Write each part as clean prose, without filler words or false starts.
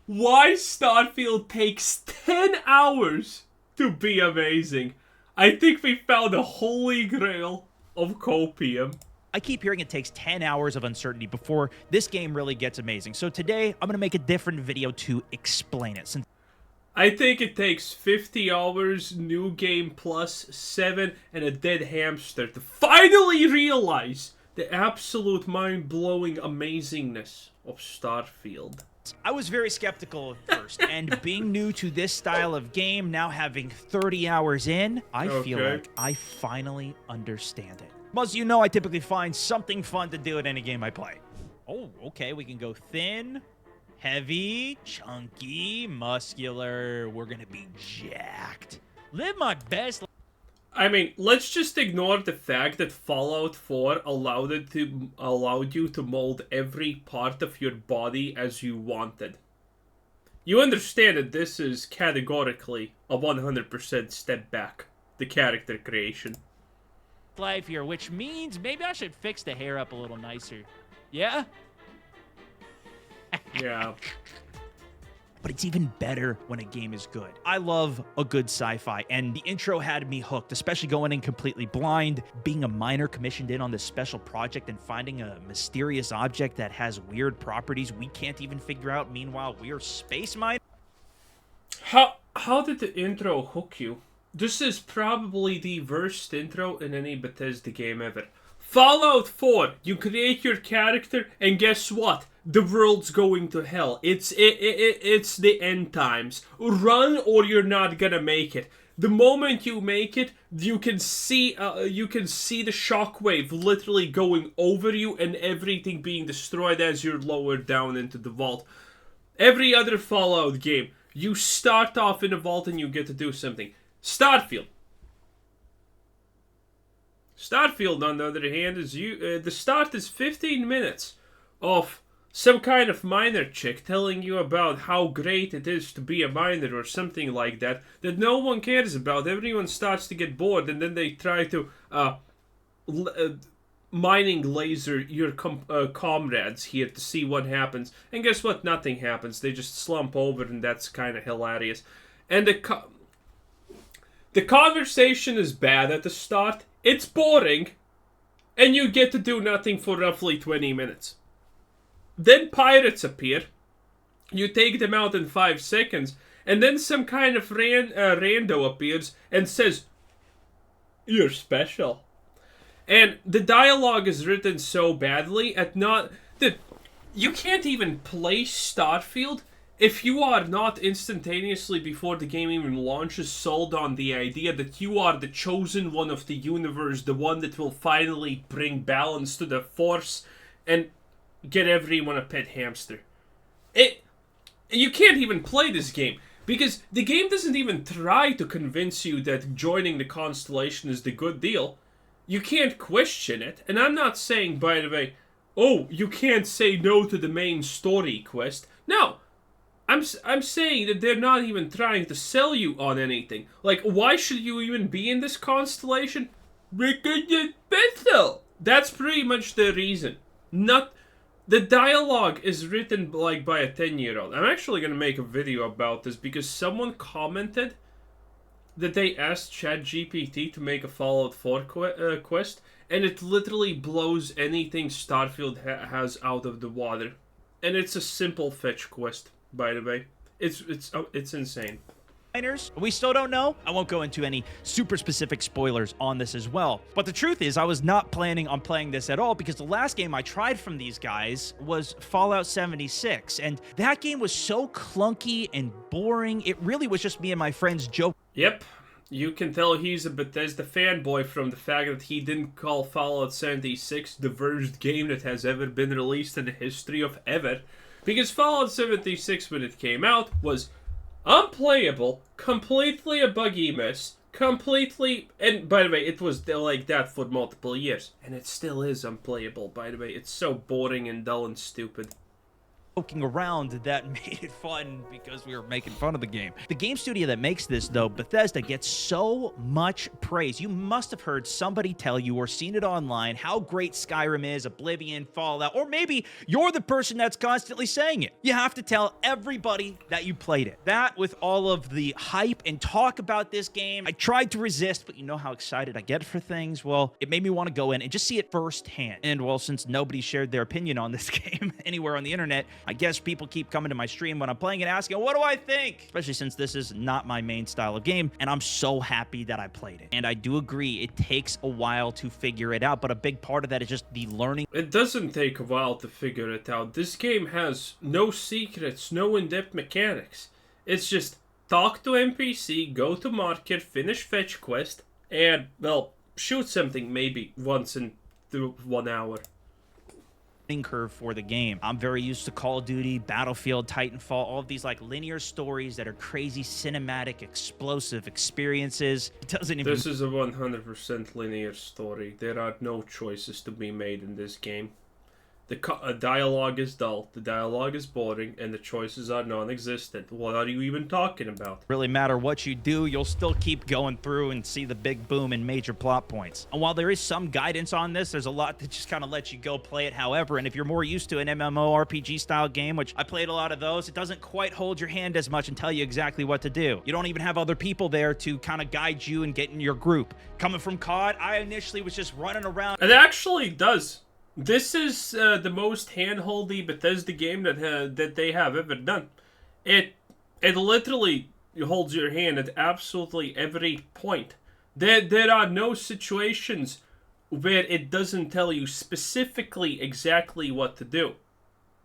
why Starfield takes 10 hours to be amazing. I think we found the holy grail of copium. I keep hearing it takes 10 hours of uncertainty before this game really gets amazing. So today, I'm going to make a different video to explain it. Since I think it takes 50 hours, new game plus 7, and a dead hamster to finally realize the absolute mind-blowing amazingness of Starfield. I was very skeptical at first, and being new to this style of game, now having 30 hours in, I feel like I finally understand it. As you know, I typically find something fun to do in any game I play. Oh, okay, we can go thin, heavy, chunky, muscular. We're gonna be jacked. Live my best. I mean, let's just ignore the fact that Fallout 4 allowed you to mold every part of your body as you wanted. You understand that this is categorically a 100% step back, the character creation. Life here, which means maybe I should fix the hair up a little nicer. Yeah? Yeah. But it's even better when a game is good. I love a good sci-fi, and the intro had me hooked, especially going in completely blind, being a miner commissioned in on this special project and finding a mysterious object that has weird properties we can't even figure out. Meanwhile, we're space miners. How did the intro hook you? This is probably the worst intro in any Bethesda game ever. Fallout 4, you create your character, and guess what? The world's going to hell. It's the end times. Run or you're not gonna make it. The moment you make it, you can see the shockwave literally going over you and everything being destroyed as you're lowered down into the vault. Every other Fallout game, you start off in a vault and you get to do something. Starfield, on the other hand, is the start is 15 minutes of some kind of miner chick telling you about how great it is to be a miner or something like that no one cares about. Everyone starts to get bored, and then they try to mining laser your comrades here to see what happens. And guess what? Nothing happens. They just slump over, and that's kind of hilarious. And the conversation is bad at the start. It's boring, and you get to do nothing for roughly 20 minutes. Then pirates appear. You take them out in 5 seconds, and then some kind of rando appears and says, "You're special." And the dialogue is written so badly that you can't even play Starfield if you are not instantaneously, before the game even launches, sold on the idea that you are the chosen one of the universe, the one that will finally bring balance to the Force and get everyone a pet hamster. You can't even play this game, because the game doesn't even try to convince you that joining the Constellation is the good deal. You can't question it, and I'm not saying, by the way, oh, you can't say no to the main story quest. No! I'm saying that they're not even trying to sell you on anything. Like, why should you even be in this Constellation? Because it's special! That's pretty much the reason. The dialogue is written like by a 10-year-old. I'm actually going to make a video about this because someone commented that they asked ChatGPT to make a Fallout 4 quest, and it literally blows anything Starfield has out of the water. And it's a simple fetch quest, by the way. It's insane. We still don't know. I won't go into any super specific spoilers on this as well. But the truth is, I was not planning on playing this at all, because the last game I tried from these guys was Fallout 76. And that game was so clunky and boring. It really was just me and my friends joking. Yep. You can tell he's a Bethesda fanboy from the fact that he didn't call Fallout 76 the worst game that has ever been released in the history of ever. Because Fallout 76, when it came out, was unplayable, completely a buggy mess, and by the way, it was like that for multiple years. And it still is unplayable, by the way. It's so boring and dull and stupid. poking around that made it fun because we were making fun of the game. The game studio that makes this, though, Bethesda, gets so much praise. You must have heard somebody tell you or seen it online how great Skyrim is, Oblivion, Fallout, or maybe you're the person that's constantly saying it. You have to tell everybody that you played it. That, with all of the hype and talk about this game, I tried to resist, but you know how excited I get for things. Well, it made me want to go in and just see it firsthand. And well, since nobody shared their opinion on this game anywhere on the internet, I guess people keep coming to my stream when I'm playing and asking, what do I think? Especially since this is not my main style of game, and I'm so happy that I played it. And I do agree, it takes a while to figure it out, but a big part of that is just the learning. It doesn't take a while to figure it out. This game has no secrets, no in-depth mechanics. It's just talk to NPC, go to market, finish fetch quest, and, well, shoot something maybe once in 1 hour. Curve for the game. I'm very used to Call of Duty, Battlefield, Titanfall, all of these like linear stories that are crazy, cinematic, explosive experiences. It doesn't even... This is a 100% linear story. There are no choices to be made in this game. The dialogue is dull, the dialogue is boring, and the choices are non-existent. What are you even talking about? Really matter what you do, you'll still keep going through and see the big boom and major plot points. And while there is some guidance on this, there's a lot that just kind of lets you go play it however. And if you're more used to an MMORPG style game, which I played a lot of those, it doesn't quite hold your hand as much and tell you exactly what to do. You don't even have other people there to kind of guide you and get in your group. Coming from COD, I initially was just running around. It actually does. This is the most handholdy Bethesda game that they have ever done. It literally holds your hand at absolutely every point. There are no situations where it doesn't tell you specifically exactly what to do,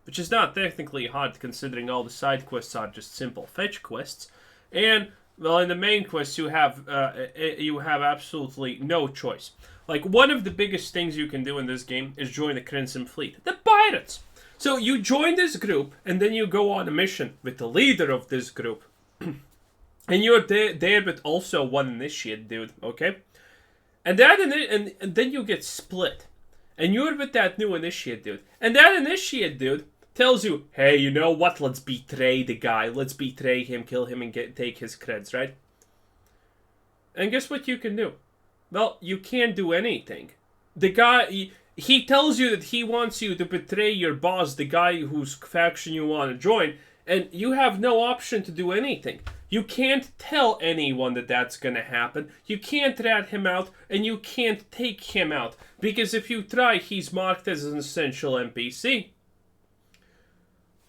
which is not technically hard considering all the side quests are just simple fetch quests. And well, in the main quest you have absolutely no choice. Like, one of the biggest things you can do in this game is join the Crimson Fleet, the pirates. So you join this group, and then you go on a mission with the leader of this group. And you're there with also one initiate dude, okay? And then you get split. And you're with that new initiate dude. And that initiate dude tells you, hey, you know what? Let's betray the guy. Let's betray him, kill him, and take his creds, right? And guess what you can do? Well, you can't do anything. The guy, he tells you that he wants you to betray your boss, the guy whose faction you want to join, and you have no option to do anything. You can't tell anyone that that's going to happen. You can't rat him out, and you can't take him out. Because if you try, he's marked as an essential NPC.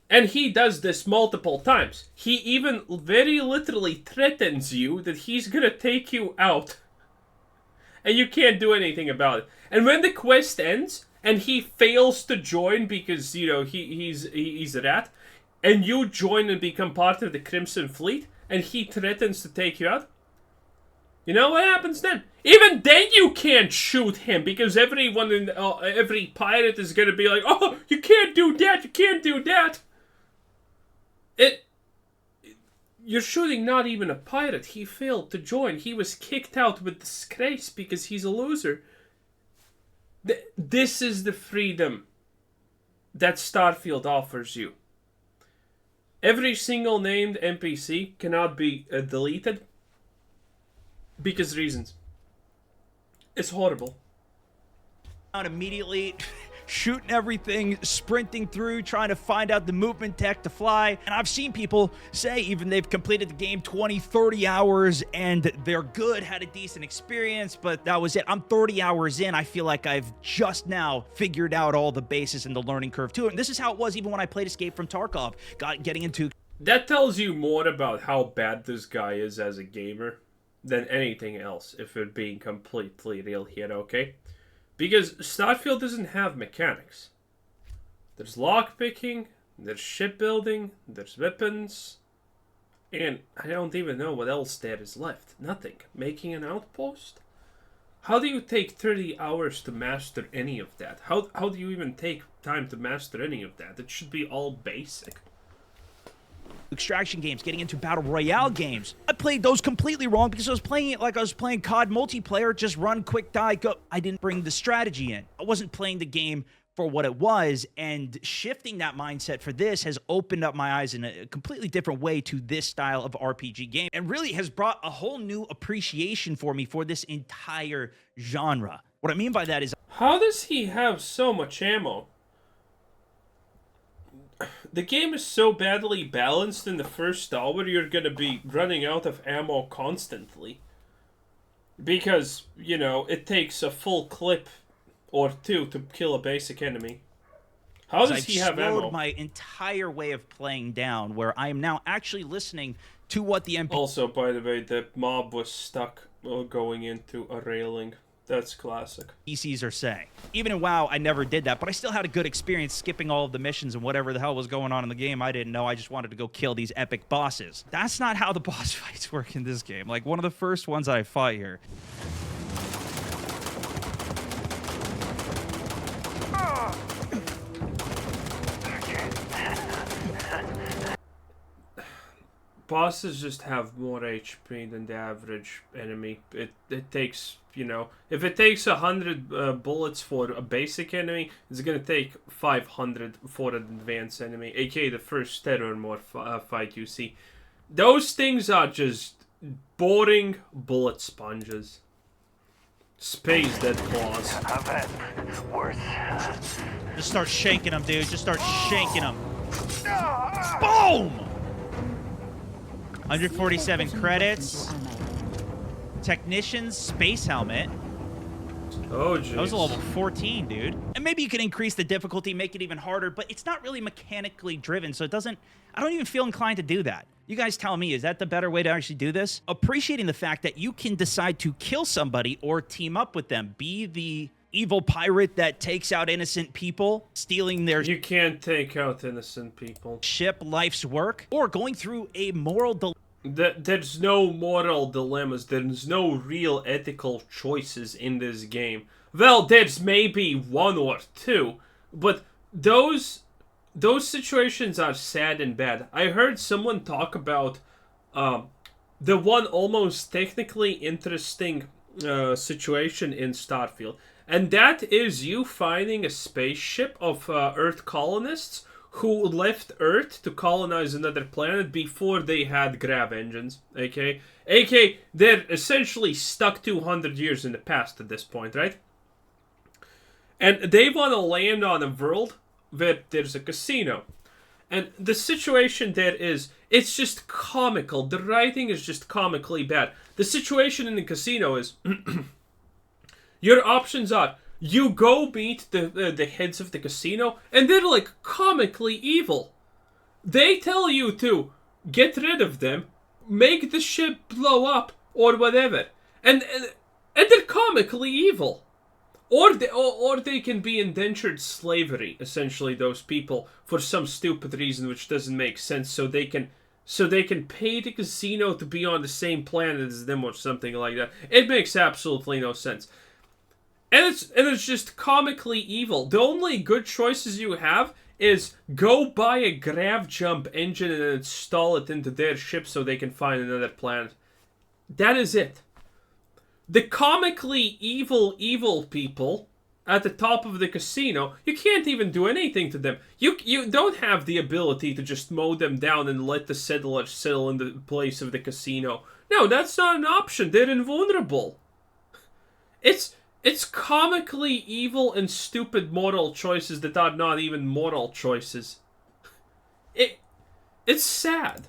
And he does this multiple times. He even very literally threatens you that he's going to take you out. And you can't do anything about it. And when the quest ends, and he fails to join because, you know, he's a rat, and you join and become part of the Crimson Fleet, and he threatens to take you out, you know what happens then? Even then you can't shoot him, because everyone in every pirate is going to be like, oh, you can't do that, you can't do that. You're shooting not even a pirate. He failed to join. He was kicked out with disgrace because he's a loser. This is the freedom that Starfield offers you. Every single named NPC cannot be deleted because reasons. It's horrible. Immediately shooting everything, sprinting through, trying to find out the movement tech to fly. And I've seen people say even they've completed the game 20, 30 hours and they're good, had a decent experience, but that was it. I'm 30 hours in. I feel like I've just now figured out all the bases and the learning curve too. And this is how it was even when I played Escape from Tarkov, getting into... That tells you more about how bad this guy is as a gamer than anything else, if we're being completely real here, okay? Because Starfield doesn't have mechanics. There's lockpicking, there's shipbuilding, there's weapons, and I don't even know what else there is left. Nothing. Making an outpost? How do you take 30 hours to master any of that? How do you even take time to master any of that? It should be all basic. Extraction games, getting into battle royale games. I played those completely wrong because I was playing it like I was playing COD multiplayer, just run, quick die, go. I didn't bring the strategy in. I wasn't playing the game for what it was, and shifting that mindset for this has opened up my eyes in a completely different way to this style of RPG game, and really has brought a whole new appreciation for me for this entire genre. What I mean by that is, how does he have so much ammo? The game is so badly balanced in the first hour, you're gonna be running out of ammo constantly. Because, you know, it takes a full clip or two to kill a basic enemy. How does he have ammo? I've slowed my entire way of playing down, where I am now actually listening to what the NPC... Also, by the way, the mob was stuck going into a railing. That's classic. NPCs are saying. Even in WoW, I never did that, but I still had a good experience skipping all of the missions and whatever the hell was going on in the game. I didn't know. I just wanted to go kill these epic bosses. That's not how the boss fights work in this game. Like, one of the first ones I fought here. Bosses just have more HP than the average enemy. It takes, you know, if it takes 100 bullets for a basic enemy, it's gonna take 500 for an advanced enemy, aka the first terror mode fight you see. Those things are just boring bullet sponges. Space dead claws. Just start shanking them, dude. Just start shanking them. Boom! 147 credits. Technician's space helmet. Oh, jeez. That was a level 14, dude. And maybe you can increase the difficulty, make it even harder, but it's not really mechanically driven, so it doesn't... I don't even feel inclined to do that. You guys tell me, is that the better way to actually do this? Appreciating the fact that you can decide to kill somebody or team up with them. Be the evil pirate that takes out innocent people, stealing their... You can't take out innocent people. ...ship, life's work, or going through a moral... There's no moral dilemmas. There's no real ethical choices in this game. Well, there's maybe one or two, but those situations are sad and bad. I heard someone talk about the one almost technically interesting situation in Starfield, and that is you finding a spaceship of Earth colonists who left Earth to colonize another planet before they had grav engines, okay? AK, they're essentially stuck 200 years in the past at this point, right? And they want to land on a world where there's a casino. And the situation there is, it's just comical. The writing is just comically bad. The situation in the casino is, your options are, you go meet the heads of the casino, and they're like comically evil. They tell you to get rid of them, make the ship blow up, or whatever. And they're comically evil. Or they can be indentured slavery, essentially, those people, for some stupid reason which doesn't make sense, so they can pay the casino to be on the same planet as them or something like that. It makes absolutely no sense. And it's just comically evil. The only good choices you have is go buy a grav jump engine and install it into their ship so they can find another planet. That is it. The comically evil people at the top of the casino, you can't even do anything to them. You don't have the ability to just mow them down and let the settlers settle in the place of the casino. No, that's not an option. They're invulnerable. It's comically evil and stupid moral choices that are not even moral choices. It's sad.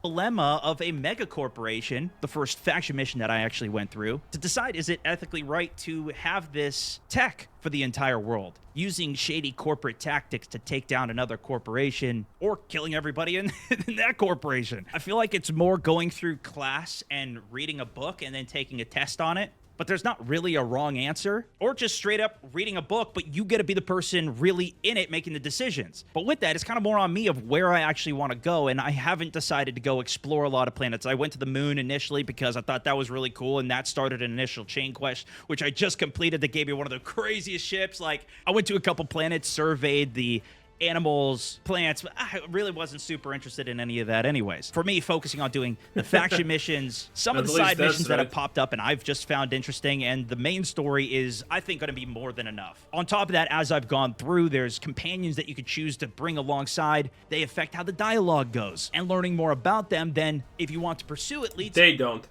Dilemma of a mega corporation, the first faction mission that I actually went through, to decide, is it ethically right to have this tech for the entire world, using shady corporate tactics to take down another corporation, or killing everybody in that corporation. I feel like it's more going through class and reading a book and then taking a test on it. But there's not really a wrong answer, or just straight up reading a book, but you get to be the person really in it making the decisions. But with that, it's kind of more on me of where I actually want to go, and I haven't decided to go explore a lot of planets. I went to the moon initially because I thought that was really cool, and that started an initial chain quest, which I just completed that gave me one of the craziest ships. Like, I went to a couple planets, surveyed the animals, plants. I really wasn't super interested in any of that anyways. For me, focusing on doing the faction missions, some of the side missions that have popped up and I've just found interesting, and the main story is, I think, going to be more than enough. On top of that, as I've gone through, there's companions that you could choose to bring alongside. They affect how the dialogue goes. And learning more about them, then, if you want to pursue it, leads... They don't.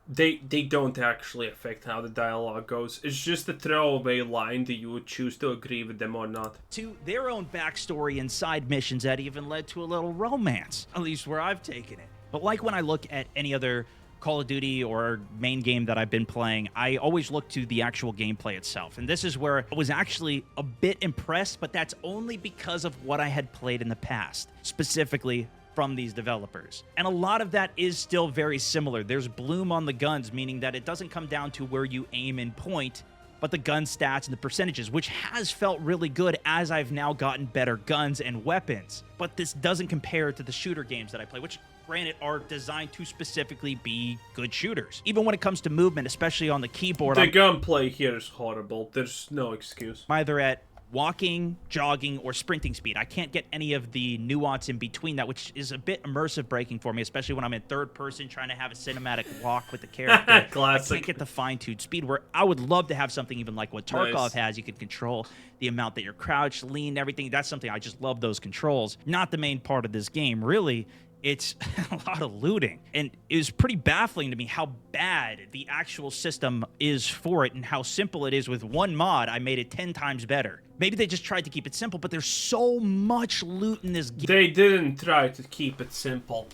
They don't actually affect how the dialogue goes. It's just a throwaway line that you would choose to agree with them or not. To their own backstory and side missions that even led to a little romance, at least where I've taken it. But like when I look at any other Call of Duty or main game that I've been playing, I always look to the actual gameplay itself. And this is where I was actually a bit impressed, but that's only because of what I had played in the past, specifically from these developers. And a lot of that is still very similar. There's bloom on the guns, meaning that it doesn't come down to where you aim and point, but the gun stats and the percentages, which has felt really good as I've now gotten better guns and weapons. But this doesn't compare to the shooter games that I play, which granted are designed to specifically be good shooters. Even when it comes to movement, especially on the keyboard. The gunplay here is horrible. There's no excuse. I'm either at walking, jogging, or sprinting speed. I can't get any of the nuance in between that, which is a bit immersive breaking for me, especially when I'm in third person trying to have a cinematic walk with the character. Classic. I can't get the fine-tuned speed where I would love to have something even like what Tarkov has. You can control the amount that you're crouched, lean, everything. That's something I just love, those controls. Not the main part of this game, really. It's a lot of looting. And it was pretty baffling to me how bad the actual system is for it and how simple it is. With one mod, I made it 10 times better. Maybe they just tried to keep it simple, but there's so much loot in this game. They didn't try to keep it simple.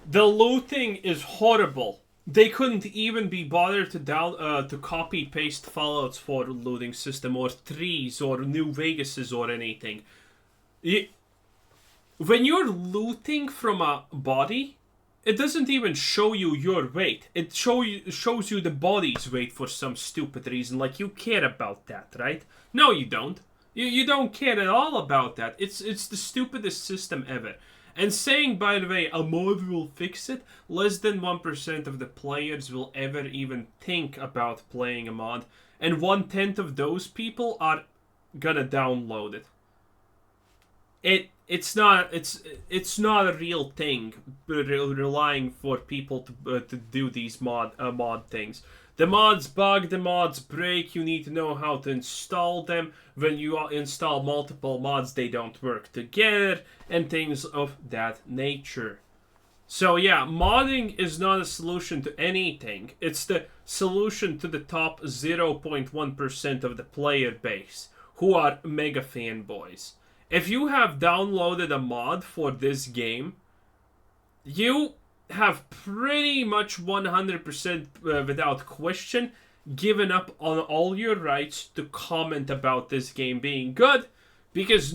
The looting is horrible. They couldn't even be bothered to copy-paste Fallout's for looting system, or Threes, or New Vegas's, or anything. When you're looting from a body, it doesn't even show you your weight. It shows you the body's weight for some stupid reason. Like, you care about that, right? No, you don't. You don't care at all about that. It's the stupidest system ever. And saying, by the way, a mod will fix it, less than 1% of the players will ever even think about playing a mod. And 1/10 of those people are gonna download it. It's not a real thing. Relying for people to do these mod things. The mods bug, the mods break. You need to know how to install them. When you install multiple mods, they don't work together, and things of that nature. So yeah, modding is not a solution to anything. It's the solution to the top 0.1% of the player base, who are mega fanboys. If you have downloaded a mod for this game, you have pretty much 100% without question given up on all your rights to comment about this game being good, because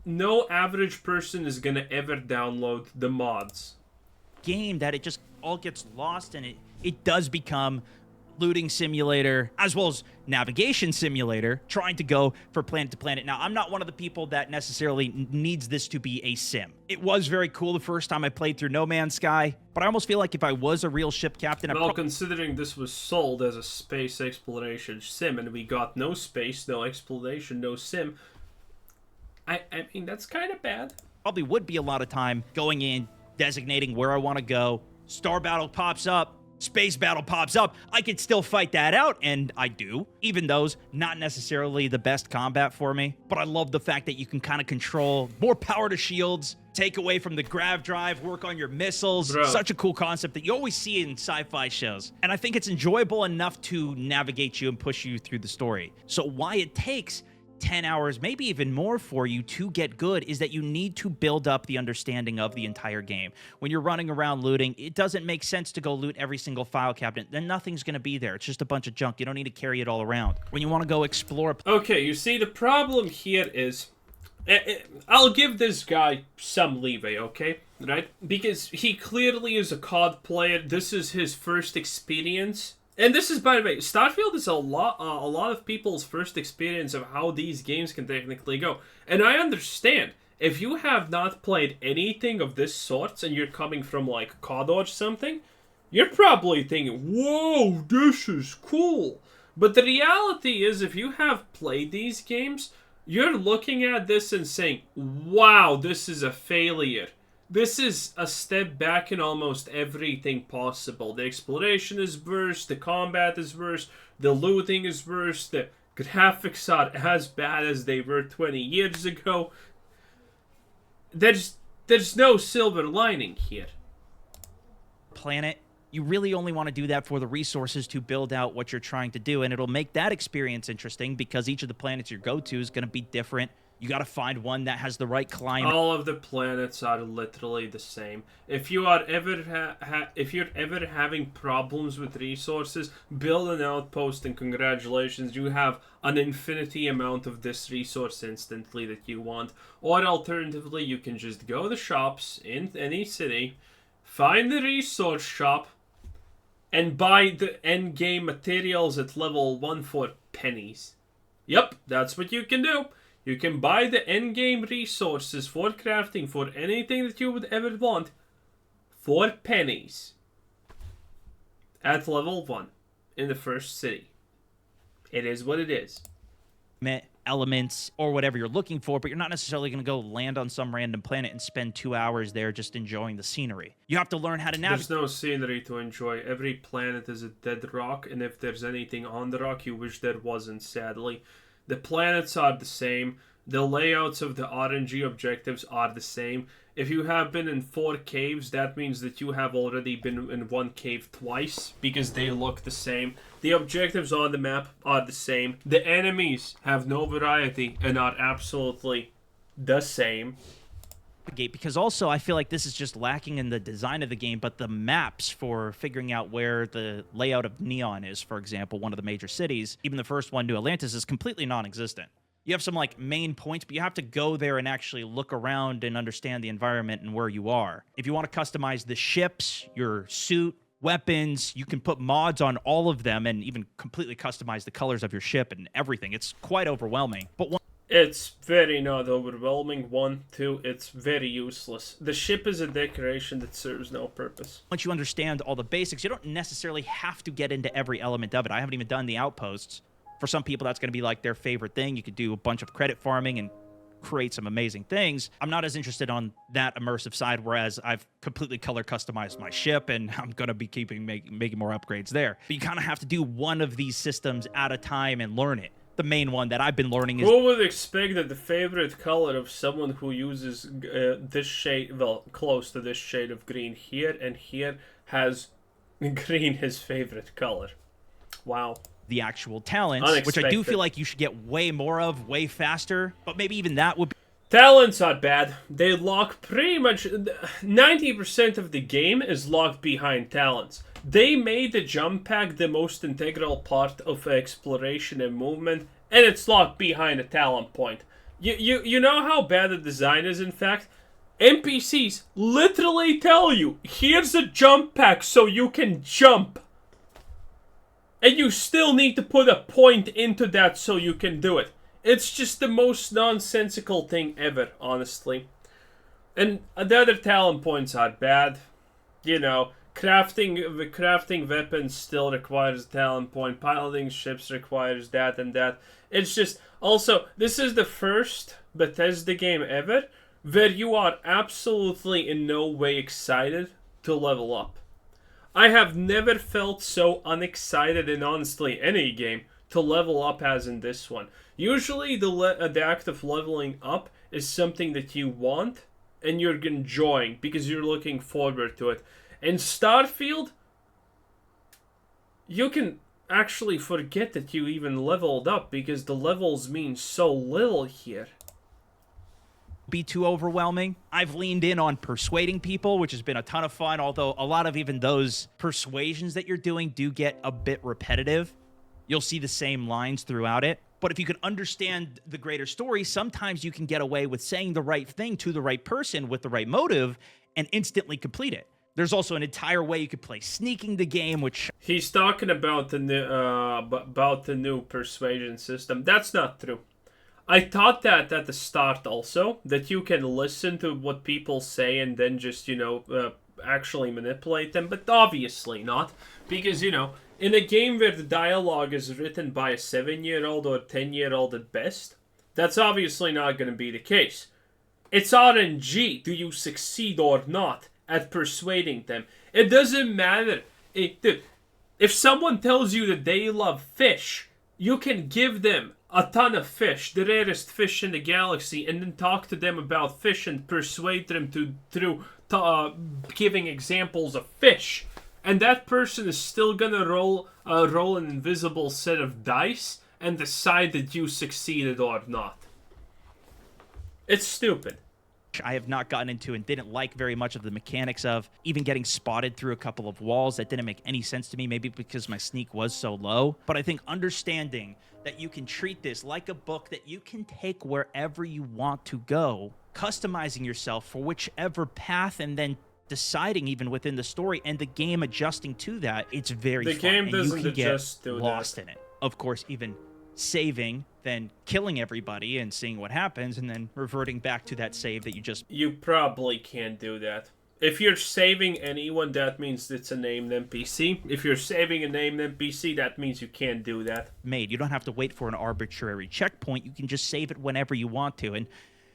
no average person is going to ever download the mods. Game that it just all gets lost, and it does become looting simulator as well as navigation simulator, trying to go from planet to planet. Now, I'm not one of the people that necessarily needs this to be a sim. It was very cool the first time I played through No Man's Sky, but I almost feel like if I was a real ship captain... Well, considering this was sold as a space exploration sim, and we got no space, no exploration, no sim, I mean, that's kind of bad. Probably would be a lot of time going in, designating where I want to go. Star battle pops up. Space battle pops up. I could still fight that out, and I do. Even those, not necessarily the best combat for me. But I love the fact that you can kind of control more power to shields, take away from the grav drive, work on your missiles. Bro. Such a cool concept that you always see in sci-fi shows. And I think it's enjoyable enough to navigate you and push you through the story. So why it takes 10 hours, maybe even more for you to get good, is that you need to build up the understanding of the entire game. When you're running around looting, it doesn't make sense to go loot every single file cabinet. Then nothing's going to be there. It's just a bunch of junk. You don't need to carry it all around. When you want to go explore... Okay, you see, the problem here is... I'll give this guy some leeway, okay? Right? Because he clearly is a COD player. This is his first experience. And this is, by the way, Starfield is a lot of people's first experience of how these games can technically go. And I understand, if you have not played anything of this sort, and you're coming from, like, COD or something, you're probably thinking, whoa, this is cool. But the reality is, if you have played these games, you're looking at this and saying, wow, this is a failure. This is a step back in almost everything possible. The exploration is worse, the combat is worse, the looting is worse, the graphics are as bad as they were 20 years ago. There's no silver lining here. Planet, you really only want to do that for the resources to build out what you're trying to do, and it'll make that experience interesting because each of the planets you go to is going to be different. You got to find one that has the right climate. All of the planets are literally the same. If you are ever if you're ever having problems with resources, build an outpost and congratulations, you have an infinity amount of this resource instantly that you want. Or alternatively, you can just go to the shops in any city, find the resource shop, and buy the end game materials at level 1 for pennies. Yep, that's what you can do. You can buy the endgame resources for crafting for anything that you would ever want for pennies at level 1 in the first city. It is what it is. Elements or whatever you're looking for, but you're not necessarily going to go land on some random planet and spend 2 hours there just enjoying the scenery. You have to learn how to navigate. There's no scenery to enjoy. Every planet is a dead rock, and if there's anything on the rock, you wish there wasn't, sadly. The planets are the same. The layouts of the RNG objectives are the same. If you have been in 4 caves, that means that you have already been in 1 cave twice, because they look the same. The objectives on the map are the same. The enemies have no variety and are absolutely the same. Because also I feel like this is just lacking in the design of the game, but the maps for figuring out where the layout of Neon is, for example, one of the major cities, even the first one, New Atlantis, is completely non-existent. You have some like main points, but you have to go there and actually look around and understand the environment and where you are. If you want to customize the ships, your suit, weapons, you can put mods on all of them and even completely customize the colors of your ship and everything. It's quite overwhelming. But it's very not overwhelming. 1, 2, it's very useless. The ship is a decoration that serves no purpose. Once you understand all the basics, you don't necessarily have to get into every element of it. I haven't even done the outposts. For some people, that's going to be like their favorite thing. You could do a bunch of credit farming and create some amazing things. I'm not as interested on that immersive side, whereas I've completely color customized my ship, and I'm going to be making more upgrades there. But you kind of have to do one of these systems at a time and learn it. The main one that I've been learning is... Who would expect that the favorite color of someone who uses this shade, well, close to this shade of green here and here, has green his favorite color? Wow. The actual talents, which I do feel like you should get way more of, way faster, but maybe even that would be... Talents are bad. They lock pretty much... 90% of the game is locked behind talents. They made the jump pack the most integral part of exploration and movement, and it's locked behind a talent point. You know how bad the design is, in fact? NPCs literally tell you, here's a jump pack so you can jump. And you still need to put a point into that so you can do it. It's just the most nonsensical thing ever, honestly. And the other talent points are bad. You know, crafting weapons still requires a talent point. Piloting ships requires that and that. It's just... Also, this is the first Bethesda game ever where you are absolutely in no way excited to level up. I have never felt so unexcited in honestly any game to level up as in this one. Usually the act of leveling up is something that you want and you're enjoying because you're looking forward to it. In Starfield, you can actually forget that you even leveled up because the levels mean so little here. Be too overwhelming. I've leaned in on persuading people, which has been a ton of fun, although a lot of even those persuasions that you're doing do get a bit repetitive. You'll see the same lines throughout it. But if you can understand the greater story, sometimes you can get away with saying the right thing to the right person with the right motive and instantly complete it. There's also an entire way you could play sneaking the game, which... He's talking about the new persuasion system. That's not true. I thought that at the start also, that you can listen to what people say and then just, actually manipulate them, but obviously not. Because, in a game where the dialogue is written by a 7-year-old or 10-year-old at best, That's obviously not going to be the case. It's RNG. Do you succeed or not at persuading them? It doesn't matter. If someone tells you that they love fish, you can give them a ton of fish, the rarest fish in the galaxy, and then talk to them about fish and persuade them through giving examples of fish. And that person is still gonna roll an invisible set of dice and decide that you succeeded or not. It's stupid. I have not gotten into and didn't like very much of the mechanics of even getting spotted through a couple of walls. That didn't make any sense to me, maybe because my sneak was so low. But I think understanding that you can treat this like a book that you can take wherever you want to go, customizing yourself for whichever path, and then deciding even within the story and the game adjusting to that, it's very fun. The game doesn't and you can adjust get to lost that. in it. Of course, even saving, then killing everybody and seeing what happens, and then reverting back to that save that you just... You probably can't do that. If you're saving anyone, that means it's a named NPC. If you're saving a named NPC, that means you can't do that. You don't have to wait for an arbitrary checkpoint. You can just save it whenever you want to. And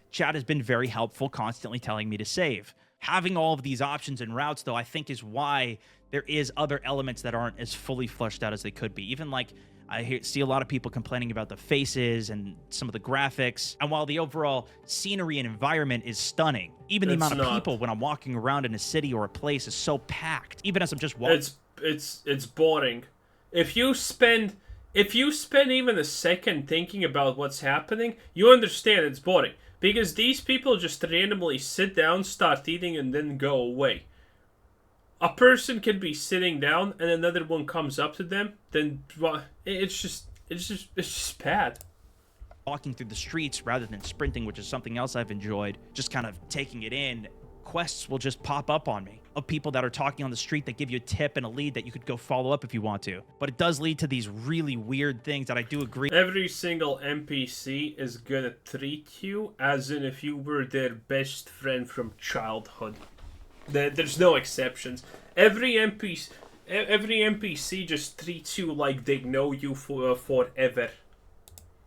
chat has been very helpful, constantly telling me to save. Having all of these options and routes, though, I think is why there is other elements that aren't as fully fleshed out as they could be. Even like, see a lot of people complaining about the faces and some of the graphics. And while the overall scenery and environment is stunning, even the amount of people when I'm walking around in a city or a place is so packed. Even as I'm just walking, it's boring. If you spend even a second thinking about what's happening, you understand it's boring. Because these people just randomly sit down, start eating, and then go away. A person can be sitting down, and another one comes up to them. Then it's just bad. Walking through the streets rather than sprinting, which is something else I've enjoyed. Just kind of taking it in. Quests will just pop up on me of people that are talking on the street that give you a tip and a lead that you could go follow up if you want to. But it does lead to these really weird things that I do agree. Every single NPC is gonna treat you as in if you were their best friend from childhood. There's no exceptions. Every NPC just treats you like they know you forever.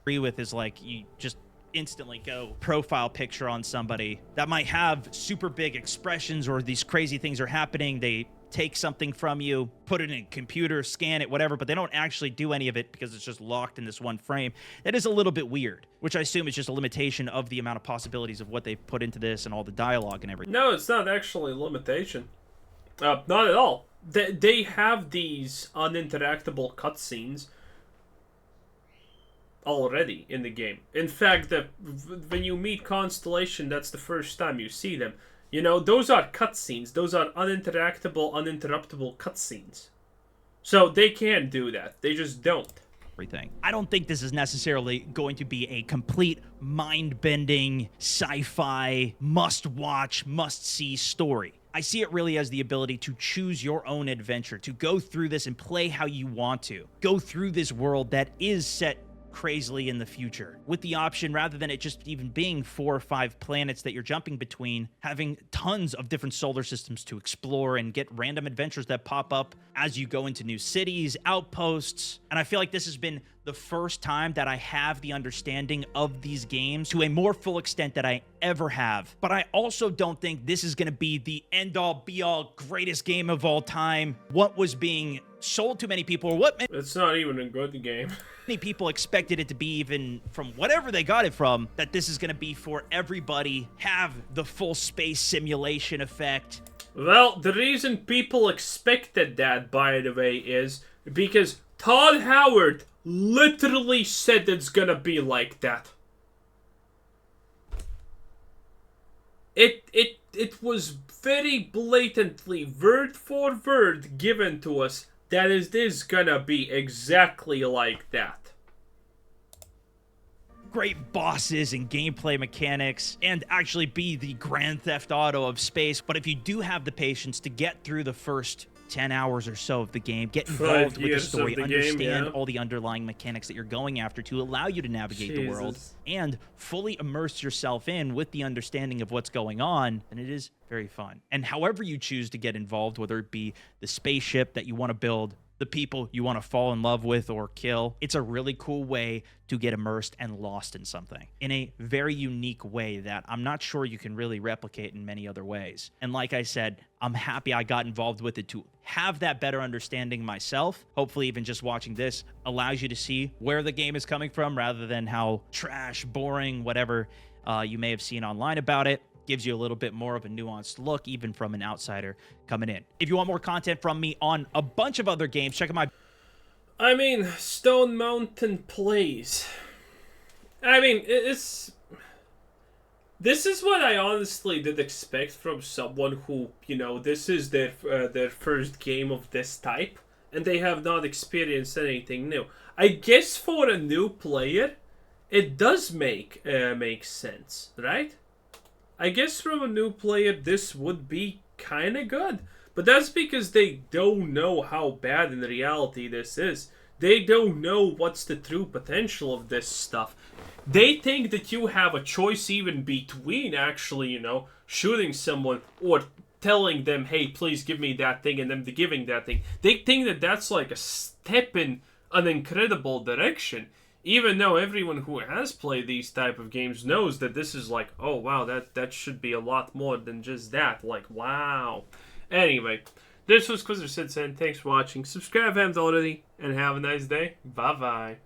Agree with is like you just instantly go profile picture on somebody that might have super big expressions or these crazy things are happening. They take something from you, put it in a computer, scan it, whatever, but they don't actually do any of it because it's just locked in this one frame. That is a little bit weird, which I assume is just a limitation of the amount of possibilities of what they've put into this and all the dialogue and everything. No, it's not actually a limitation. Not at all. They have these uninteractable cutscenes already in the game. In fact, when you meet Constellation, that's the first time you see them. You know, those are cutscenes. Those are uninterruptible cutscenes. So they can't do that. They just don't. Everything. I don't think this is necessarily going to be a complete mind-bending sci-fi must-watch, must-see story. I see it really as the ability to choose your own adventure, to go through this and play how you want to. Go through this world that is set crazily in the future, with the option, rather than it just even being 4 or 5 planets that you're jumping between, having tons of different solar systems to explore and get random adventures that pop up as you go into new cities, outposts. And I feel like this has been the first time that I have the understanding of these games to a more full extent that I ever have. But I also don't think this is going to be the end-all, be-all, greatest game of all time. What was being sold to many people, or what it's not even a good game. Many people expected it to be, even from whatever they got it from, that this is going to be for everybody, have the full space simulation effect. Well, the reason people expected that, by the way, is because Todd Howard literally said it's gonna be like that. It was very blatantly, word for word, given to us that it is gonna be exactly like that. Great bosses and gameplay mechanics, and actually be the Grand Theft Auto of space. But if you do have the patience to get through the first 10 hours or so of the game, get involved with the story, understand all the underlying mechanics that you're going after to allow you to navigate the world, and fully immerse yourself in with the understanding of what's going on, and it is very fun. And however you choose to get involved, whether it be the spaceship that you want to build, the people you want to fall in love with or kill. It's a really cool way to get immersed and lost in something in a very unique way that I'm not sure you can really replicate in many other ways. And like I said, I'm happy I got involved with it to have that better understanding myself. Hopefully even just watching this allows you to see where the game is coming from rather than how trash, boring, whatever you may have seen online about it. Gives you a little bit more of a nuanced look, even from an outsider coming in. If you want more content from me on a bunch of other games, check out my... I mean, Stone Mountain Plays. I mean, this is what I honestly did expect from someone who, you know, this is their first game of this type, and they have not experienced anything new. I guess for a new player, it does make sense, right? I guess from a new player, this would be kind of good. But that's because they don't know how bad in reality this is. They don't know what's the true potential of this stuff. They think that you have a choice even between actually, you know, shooting someone or telling them, hey, please give me that thing, and them giving that thing. They think that that's like a step in an incredible direction. Even though everyone who has played these type of games knows that this is like, oh wow, that should be a lot more than just that. Like, wow. Anyway, this was Quizzer Sid saying thanks for watching. Subscribe if you haven't already, and have a nice day. Bye-bye.